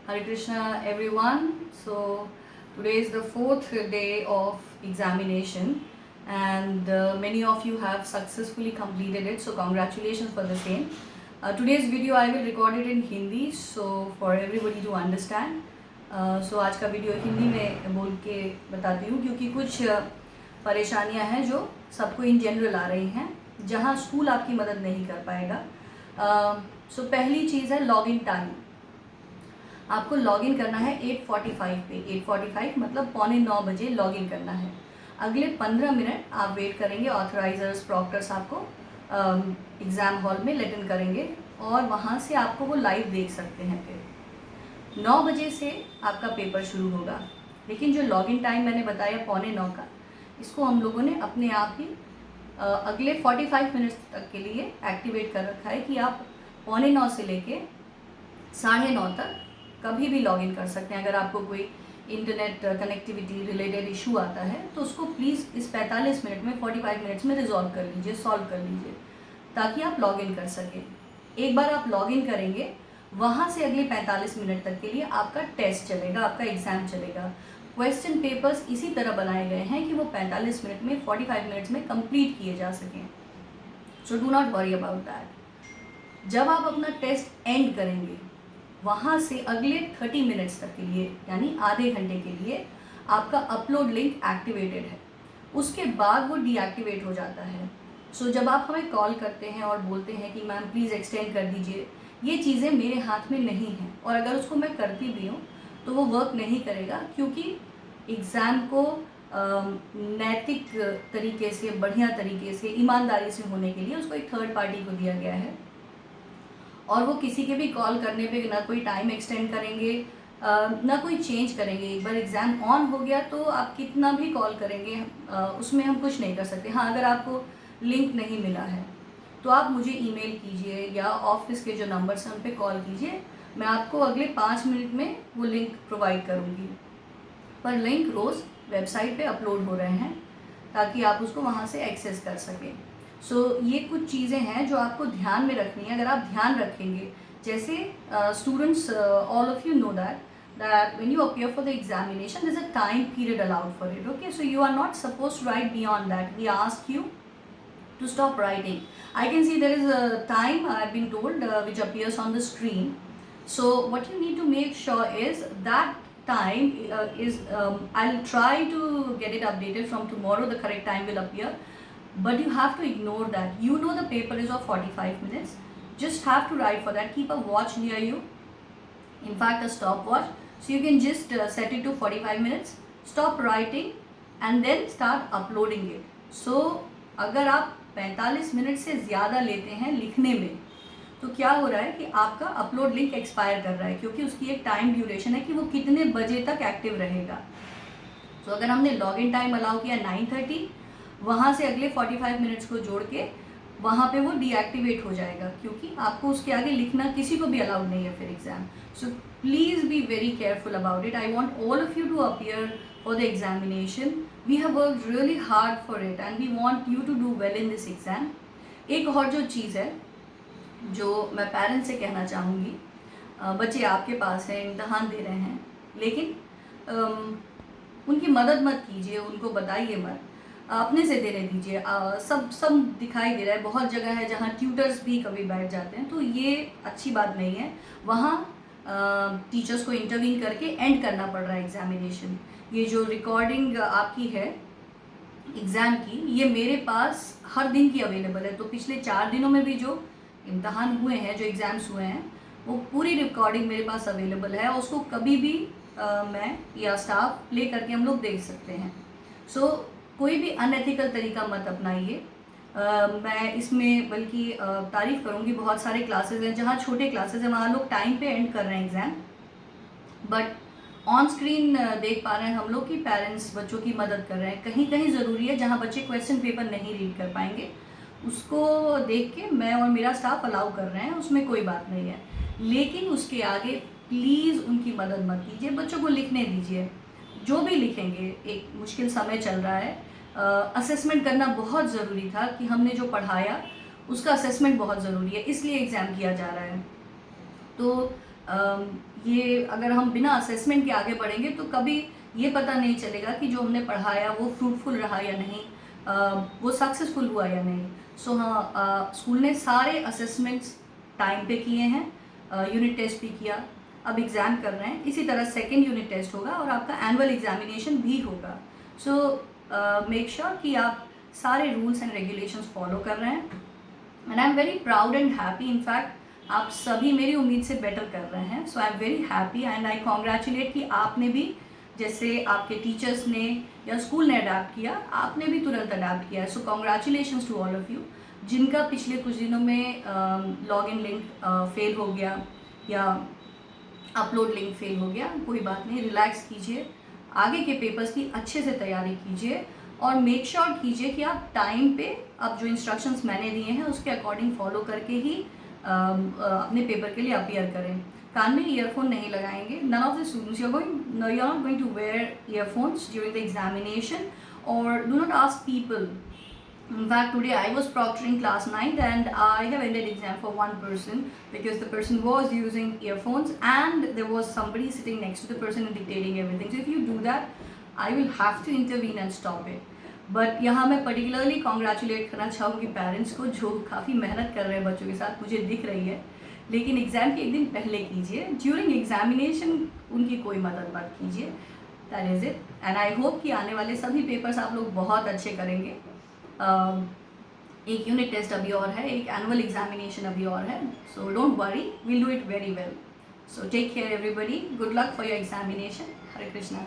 Hare Krishna everyone. So today is the fourth day of examination and many of you have successfully completed it. So congratulations for the same. Today's video I will record it in Hindi so for everybody to understand. So आज का video Hindi में बोल के बताती हूँ क्योंकि कुछ परेशानियाँ हैं जो सबको इन जनरल आ रही हैं जहाँ स्कूल आपकी मदद नहीं कर पाएगा. सो पहली चीज़ है लॉगिन टाइम. आपको लॉगिन करना है 8:45 पे. 8:45 मतलब 8:45 बजे लॉगिन करना है. अगले 15 मिनट आप वेट करेंगे. ऑथराइजर्स प्रॉक्टर्स आपको एग्ज़ाम हॉल में लेट इन करेंगे और वहाँ से आपको वो लाइव देख सकते हैं. फिर 9 बजे से आपका पेपर शुरू होगा. लेकिन जो लॉगिन टाइम मैंने बताया 8:45 का, इसको हम लोगों ने अपने आप ही अगले 45 मिनट्स तक के लिए एक्टिवेट कर रखा है कि आप 8:45 से लेके 9:30 तक कभी भी लॉगिन कर सकते हैं. अगर आपको कोई इंटरनेट कनेक्टिविटी रिलेटेड इशू आता है तो उसको प्लीज़ इस 45 मिनट में 45 मिनट्स में रिजॉल्व कर लीजिए, सॉल्व कर लीजिए ताकि आप लॉगिन कर सकें. एक बार आप लॉगिन करेंगे वहाँ से अगले 45 मिनट तक के लिए आपका टेस्ट चलेगा, आपका एग्ज़ाम चलेगा. क्वेश्चन पेपर्स इसी तरह बनाए गए हैं कि वो 45 मिनट में 45 मिनट्स में कंप्लीट किए जा सकें. So do not worry about that. जब आप अपना टेस्ट एंड करेंगे वहाँ से अगले 30 मिनट्स तक के लिए यानी आधे घंटे के लिए आपका अपलोड लिंक एक्टिवेटेड है. उसके बाद वो डीएक्टिवेट हो जाता है. सो जब आप हमें कॉल करते हैं और बोलते हैं कि मैम प्लीज़ एक्सटेंड कर दीजिए, ये चीज़ें मेरे हाथ में नहीं हैं और अगर उसको मैं करती भी हूँ तो वो वर्क नहीं करेगा क्योंकि एग्ज़ाम को नैतिक तरीके से, बढ़िया तरीके से, ईमानदारी से होने के लिए उसको एक थर्ड पार्टी को दिया गया है और वो किसी के भी कॉल करने पे ना कोई टाइम एक्सटेंड करेंगे ना कोई चेंज करेंगे. एक बार एग्ज़ाम ऑन हो गया तो आप कितना भी कॉल करेंगे उसमें हम कुछ नहीं कर सकते. हाँ, अगर आपको लिंक नहीं मिला है तो आप मुझे ईमेल कीजिए या ऑफिस के जो नंबर्स हैं उन पर कॉल कीजिए. मैं आपको अगले 5 मिनट में वो लिंक प्रोवाइड करूँगी. पर लिंक रोज़ वेबसाइट पे अपलोड हो रहे हैं ताकि आप उसको वहाँ से एक्सेस कर सकें. सो ये कुछ चीज़ें हैं जो आपको ध्यान में रखनी है. अगर आप ध्यान रखेंगे, जैसे students all of you know that when you appear for the examination there's a time period allowed for it. Okay, so you are not supposed to write beyond that. We ask you to stop writing. I can see there is a time I've been told which appears on the screen. So what you need to make sure is that time is I'll try to get it updated from tomorrow. The correct time will appear, but you have to ignore that. You know the paper is of 45 minutes. Just have to write for that. Keep a watch near you, in fact a stopwatch, so you can just set it to 45 minutes, stop writing and then start uploading it. So अगर आप 45 minute से ज़्यादा लेते हैं लिखने में तो क्या हो रहा है कि आपका अपलोड लिंक एक्सपायर कर रहा है क्योंकि उसकी एक टाइम ड्यूरेशन है कि वो कितने बजे तक एक्टिव रहेगा. तो अगर हमने लॉगिन टाइम अलाउ किया 9:30, वहाँ से अगले 45 मिनट्स को जोड़ के वहाँ पे वो डीएक्टिवेट हो जाएगा क्योंकि आपको उसके आगे लिखना किसी को भी अलाउड नहीं है फिर exam. So please be very careful about it. I want all of you to appear for the examination. We have worked really hard for it and we want you to do well in this exam. एक और जो चीज़ है जो मैं parents से कहना चाहूँगी, बच्चे आपके पास हैं, इम्तहान दे रहे हैं, लेकिन उनकी मदद मत कीजिए, उनको बताइए मत, अपने से देने दीजिए. सब दिखाई दे रहा है. बहुत जगह है जहाँ ट्यूटर्स भी कभी बैठ जाते हैं तो ये अच्छी बात नहीं है. वहाँ टीचर्स को इंटरवीन करके एंड करना पड़ रहा है एग्जामिनेशन. ये जो रिकॉर्डिंग आपकी है एग्ज़ाम की, ये मेरे पास हर दिन की अवेलेबल है. तो पिछले 4 दिनों में भी जो इम्तहान हुए हैं, जो एग्ज़ाम्स हुए हैं, वो पूरी रिकॉर्डिंग मेरे पास अवेलेबल है और उसको कभी भी मैं या स्टाफ प्ले करके हम लोग देख सकते हैं. सो कोई भी अनएथिकल तरीका मत अपनाइए. मैं इसमें बल्कि तारीफ़ करूँगी, बहुत सारे क्लासेस हैं जहाँ छोटे क्लासेस हैं वहाँ लोग टाइम पे एंड कर रहे हैं एग्ज़ाम, बट ऑन स्क्रीन देख पा रहे हैं हम लोग कि पेरेंट्स बच्चों की मदद कर रहे हैं. कहीं कहीं ज़रूरी है जहाँ बच्चे क्वेश्चन पेपर नहीं रीड कर पाएंगे उसको देख के मैं और मेरा स्टाफ अलाउ कर रहे हैं, उसमें कोई बात नहीं है. लेकिन उसके आगे प्लीज़ उनकी मदद मत कीजिए. बच्चों को लिखने दीजिए. जो भी लिखेंगे, एक मुश्किल समय चल रहा है, असेसमेंट करना बहुत ज़रूरी था कि हमने जो पढ़ाया उसका असेसमेंट बहुत ज़रूरी है, इसलिए एग्ज़ाम किया जा रहा है. तो ये अगर हम बिना असेसमेंट के आगे बढ़ेंगे तो कभी ये पता नहीं चलेगा कि जो हमने पढ़ाया वो फ्रूटफुल रहा या नहीं, वो सक्सेसफुल हुआ या नहीं। सो हाँ, स्कूल ने सारे असेसमेंट्स टाइम पे किए हैं, यूनिट टेस्ट भी किया, अब एग्ज़ाम कर रहे हैं। इसी तरह सेकेंड यूनिट टेस्ट होगा और आपका एनुअल एग्जामिनेशन भी होगा। सो मेक श्योर कि आप सारे रूल्स एंड रेगुलेशंस फॉलो कर रहे हैं, and I am very proud and happy. In fact आप सभी मेरी उम्मीद से बेटर कर रहे हैं, so I am very happy and I congratulate कि आपने भी, जैसे आपके टीचर्स ने या स्कूल ने अडाप्ट किया, आपने भी तुरंत अडाप्ट किया है। So congratulations to all of you. जिनका पिछले कुछ दिनों में लॉग इन लिंक फेल हो गया या अपलोड लिंक फेल हो गया, कोई बात नहीं, रिलैक्स कीजिए, आगे के पेपर्स की अच्छे से तैयारी कीजिए और मेक श्योर कीजिए कि आप टाइम पे, अब जो इंस्ट्रक्शंस मैंने दिए हैं उसके अकॉर्डिंग फॉलो करके ही अपने पेपर के लिए अपीयर करें। कान में ईयरफोन नहीं लगाएंगे। None of the students you are not going to wear earphones during the examination, और do not ask people. In fact, today I was proctoring class 9th and I have ended exam for one person because the person was using earphones and there was somebody sitting next to the person and dictating everything. So if you do that, I will have to intervene and stop it. But यहाँ मैं particularly congratulate करना चाहूँगी parents को जो काफ़ी मेहनत कर रहे हैं बच्चों के साथ, मुझे दिख रही है। लेकिन एग्ज़ाम के एक दिन पहले कीजिए, ड्यूरिंग एग्जामिनेशन उनकी कोई मदद मत कीजिए। That is it, and I hope कि आने वाले सभी पेपर्स आप लोग बहुत अच्छे करेंगे। एक यूनिट टेस्ट अभी और है, एक एनुअल एग्जामिनेशन अभी और है, so don't worry, will do it very well. So take care everybody, good luck for your examination. Hare Krishna.